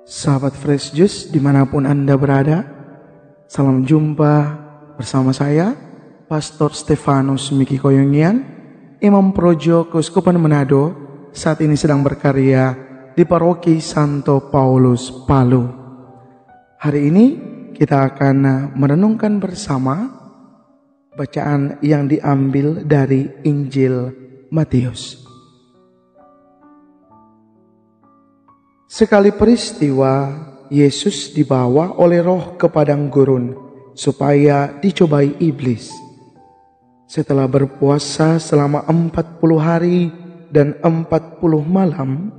Sahabat Fresh Juice dimanapun Anda berada, salam jumpa bersama saya, Pastor Stefanus Miki Koyongian, Imam Projo Keuskupan Manado, saat ini sedang berkarya di Paroki Santo Paulus, Palu. Hari ini kita akan merenungkan bersama bacaan yang diambil dari Injil Matius. Sekali peristiwa, Yesus dibawa oleh Roh ke padang gurun supaya dicobai iblis. Setelah berpuasa selama 40 hari dan 40 malam,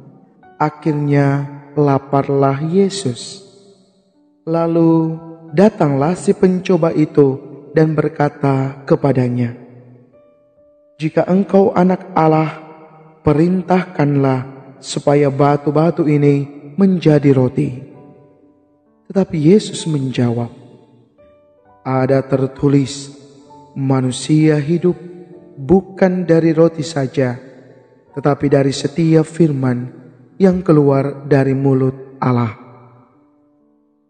akhirnya laparlah Yesus. Lalu datanglah si pencoba itu dan berkata kepadanya, "Jika engkau anak Allah, perintahkanlah supaya batu-batu ini menjadi roti." Tetapi Yesus menjawab, "Ada tertulis, manusia hidup bukan dari roti saja, tetapi dari setiap firman yang keluar dari mulut Allah."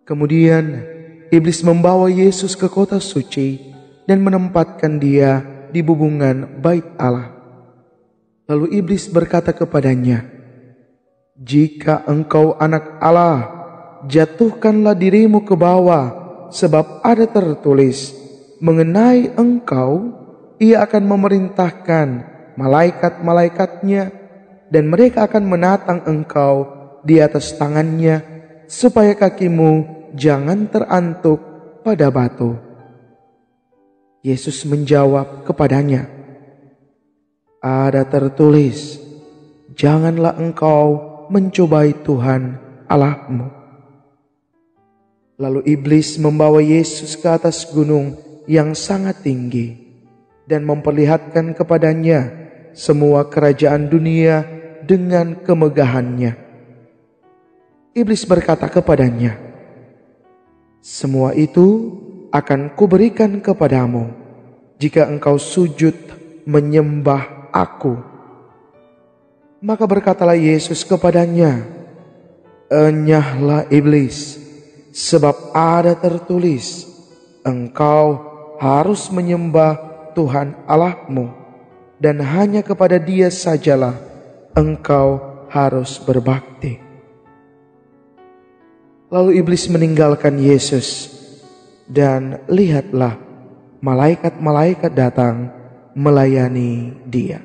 Kemudian iblis membawa Yesus ke kota suci dan menempatkan dia di bubungan bait Allah. Lalu iblis berkata kepadanya, "Jika engkau anak Allah, jatuhkanlah dirimu ke bawah, sebab ada tertulis, mengenai engkau, ia akan memerintahkan malaikat-malaikatnya, dan mereka akan menatang engkau di atas tangannya, supaya kakimu jangan terantuk pada batu." Yesus menjawab kepadanya, "Ada tertulis, janganlah engkau mencobai Tuhan Allahmu." Lalu iblis membawa Yesus ke atas gunung yang sangat tinggi dan memperlihatkan kepadanya semua kerajaan dunia dengan kemegahannya. Iblis berkata kepadanya, "Semua itu akan kuberikan kepadamu jika engkau sujud menyembah Aku." Maka berkatalah Yesus kepadanya, "Enyahlah iblis, sebab ada tertulis, engkau harus menyembah Tuhan Allahmu, dan hanya kepada Dia sajalah engkau harus berbakti." Lalu iblis meninggalkan Yesus, dan lihatlah, malaikat-malaikat datang melayani Dia.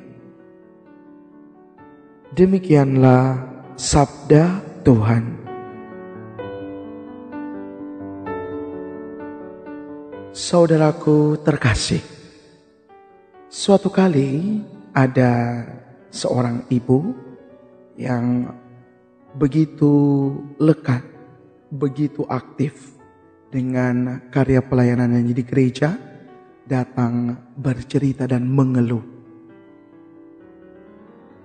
Demikianlah sabda Tuhan. Saudaraku terkasih, suatu kali ada seorang ibu yang begitu lekat, begitu aktif dengan karya pelayanannya di gereja, datang bercerita dan mengeluh,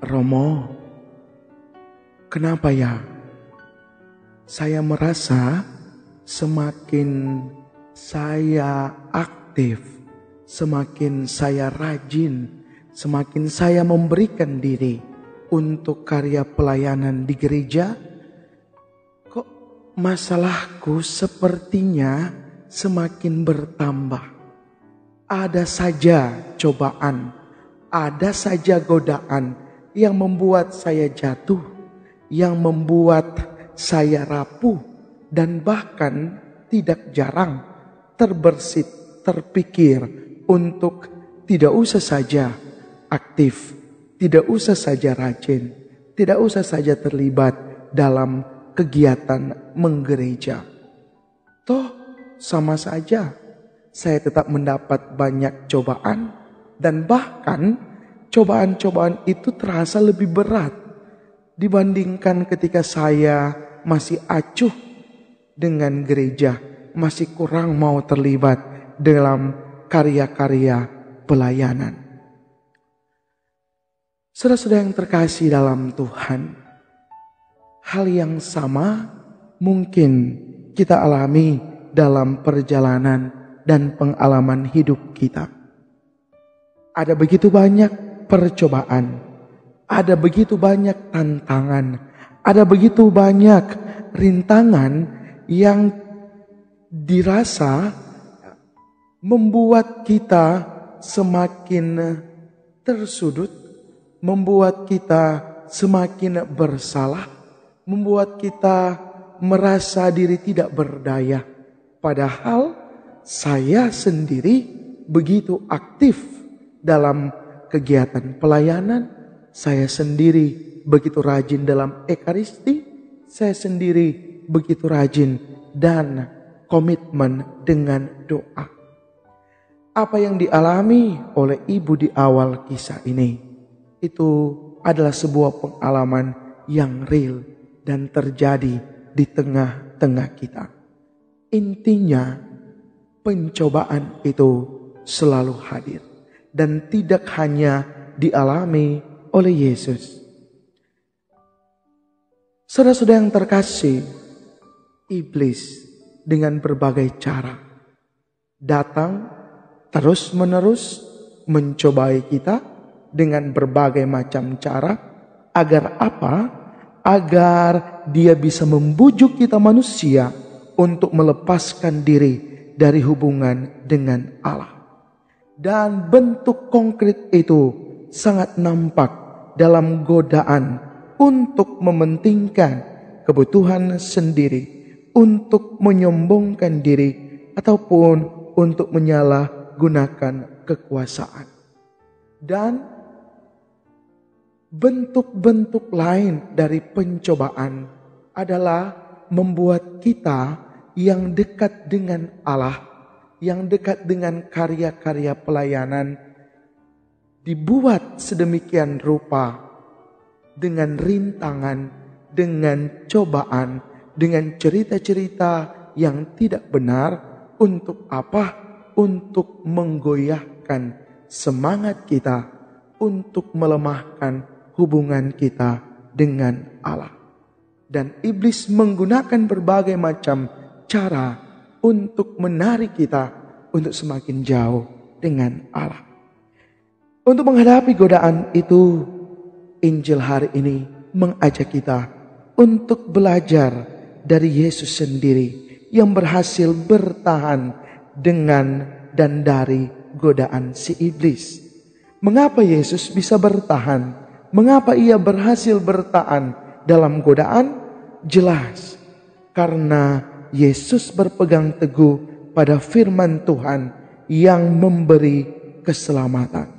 "Romo, kenapa ya? Saya merasa semakin saya aktif, semakin saya rajin, semakin saya memberikan diri untuk karya pelayanan di gereja, kok masalahku sepertinya semakin bertambah. Ada saja cobaan, ada saja godaan yang membuat saya jatuh, yang membuat saya rapuh, dan bahkan tidak jarang terbersit, terpikir untuk tidak usah saja aktif, tidak usah saja rajin, tidak usah saja terlibat dalam kegiatan menggereja. Toh sama saja saya tetap mendapat banyak cobaan, dan bahkan cobaan-cobaan itu terasa lebih berat dibandingkan ketika saya masih acuh dengan gereja, masih kurang mau terlibat dalam karya-karya pelayanan." Saudara-saudara yang terkasih dalam Tuhan, hal yang sama mungkin kita alami dalam perjalanan dan pengalaman hidup kita. Ada begitu banyak percobaan, ada begitu banyak tantangan, ada begitu banyak rintangan yang dirasa membuat kita semakin tersudut, membuat kita semakin bersalah, membuat kita merasa diri tidak berdaya. Padahal saya sendiri begitu aktif dalam kegiatan pelayanan, saya sendiri begitu rajin dalam ekaristi, saya sendiri begitu rajin dan komitmen dengan doa. Apa yang dialami oleh ibu di awal kisah ini, itu adalah sebuah pengalaman yang real dan terjadi di tengah-tengah kita. Intinya, pencobaan itu selalu hadir dan tidak hanya dialami oleh Yesus. Saudara-saudara yang terkasih, iblis dengan berbagai cara datang terus-menerus mencobai kita dengan berbagai macam cara. Agar apa? Agar dia bisa membujuk kita manusia untuk melepaskan diri dari hubungan dengan Allah. Dan bentuk konkret itu sangat nampak dalam godaan untuk mementingkan kebutuhan sendiri, untuk menyombongkan diri, ataupun untuk menyalahgunakan kekuasaan. Dan bentuk-bentuk lain dari pencobaan adalah membuat kita yang dekat dengan Allah, yang dekat dengan karya-karya pelayanan, dibuat sedemikian rupa dengan rintangan, dengan cobaan, dengan cerita-cerita yang tidak benar. Untuk apa? Untuk menggoyahkan semangat kita, untuk melemahkan hubungan kita dengan Allah. Dan iblis menggunakan berbagai macam cara untuk menarik kita untuk semakin jauh dengan Allah. Untuk menghadapi godaan itu, Injil hari ini mengajak kita untuk belajar dari Yesus sendiri yang berhasil bertahan dengan dan dari godaan si iblis. Mengapa Yesus bisa bertahan? Mengapa ia berhasil bertahan dalam godaan? Jelas, karena Yesus berpegang teguh pada firman Tuhan yang memberi keselamatan.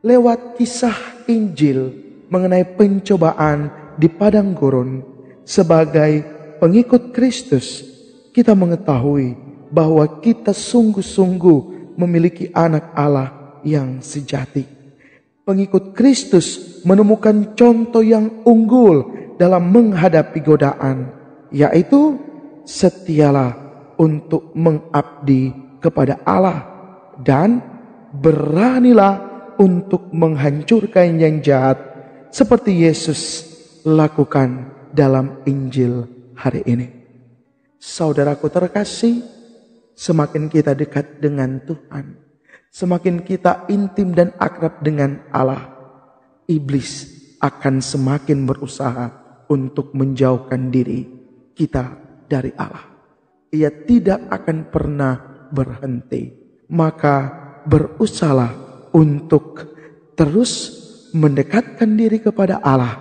Lewat kisah Injil mengenai pencobaan di padang gurun, sebagai pengikut Kristus, kita mengetahui bahwa kita sungguh-sungguh memiliki anak Allah yang sejati. Pengikut Kristus menemukan contoh yang unggul dalam menghadapi godaan, yaitu setialah untuk mengabdi kepada Allah dan beranilah untuk menghancurkan yang jahat seperti Yesus lakukan dalam Injil hari ini. Saudaraku terkasih, semakin kita dekat dengan Tuhan, semakin kita intim dan akrab dengan Allah, iblis akan semakin berusaha untuk menjauhkan diri kita dari Allah. Ia tidak akan pernah berhenti. Maka berusahalah untuk terus mendekatkan diri kepada Allah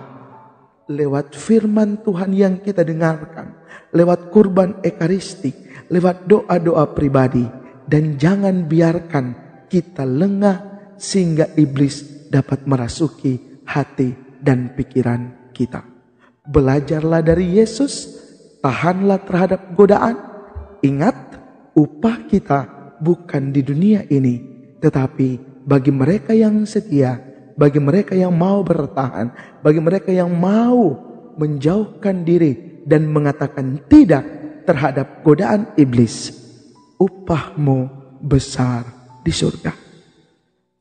lewat firman Tuhan yang kita dengarkan, lewat kurban ekaristi, lewat doa-doa pribadi. Dan jangan biarkan kita lengah sehingga iblis dapat merasuki hati dan pikiran kita. Belajarlah dari Yesus, tahanlah terhadap godaan. Ingat, upah kita bukan di dunia ini, tetapi bagi mereka yang setia, bagi mereka yang mau bertahan, bagi mereka yang mau menjauhkan diri dan mengatakan tidak terhadap godaan iblis, upahmu besar di surga.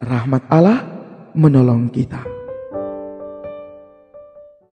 Rahmat Allah menolong kita.